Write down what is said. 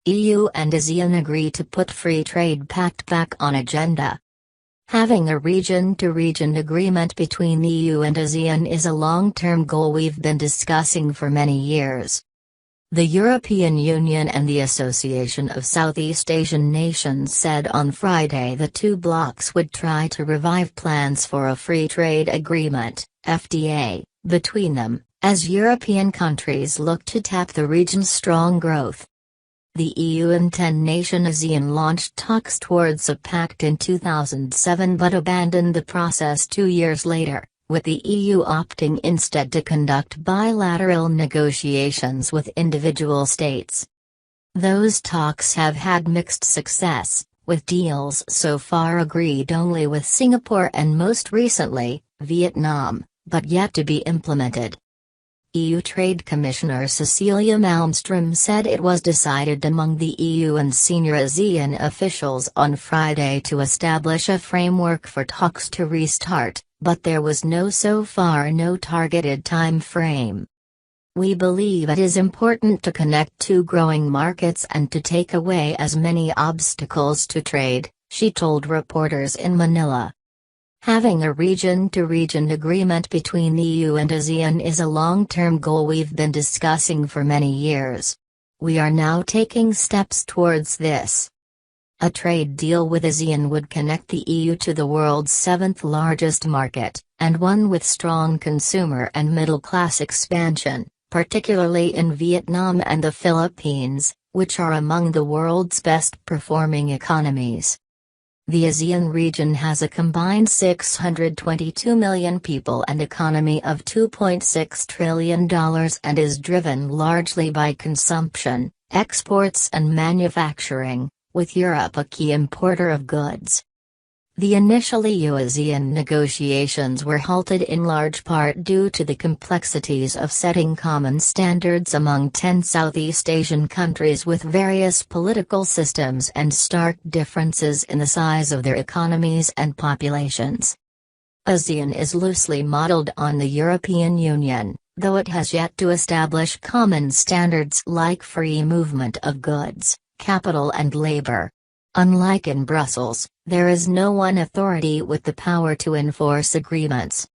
EU and ASEAN agree to put Free Trade Pact back on agenda. Having a region-to-region agreement between the EU and ASEAN is a long-term goal we've been discussing for many years. The European Union and the Association of Southeast Asian Nations said on Friday the two blocs would try to revive plans for a free trade agreement, FTA, between them, as European countries look to tap the region's strong growth. The EU and 10-nation ASEAN launched talks towards a pact in 2007 but abandoned the process 2 years later, with the EU opting instead to conduct bilateral negotiations with individual states. Those talks have had mixed success, with deals so far agreed only with Singapore and most recently, Vietnam, but yet to be implemented. EU Trade Commissioner Cecilia Malmström said it was decided among the EU and senior ASEAN officials on Friday to establish a framework for talks to restart, but there was no targeted time frame. We believe it is important to connect two growing markets and to take away as many obstacles to trade, she told reporters in Manila. Having a region-to-region agreement between the EU and ASEAN is a long-term goal we've been discussing for many years. We are now taking steps towards this. A trade deal with ASEAN would connect the EU to the world's seventh-largest market, and one with strong consumer and middle-class expansion, particularly in Vietnam and the Philippines, which are among the world's best-performing economies. The ASEAN region has a combined 622 million people and economy of $2.6 trillion and is driven largely by consumption, exports and manufacturing, with Europe a key importer of goods. The initial EU-ASEAN negotiations were halted in large part due to the complexities of setting common standards among 10 Southeast Asian countries with various political systems and stark differences in the size of their economies and populations. ASEAN is loosely modeled on the European Union, though it has yet to establish common standards like free movement of goods, capital and labor. Unlike in Brussels, there is no one authority with the power to enforce agreements.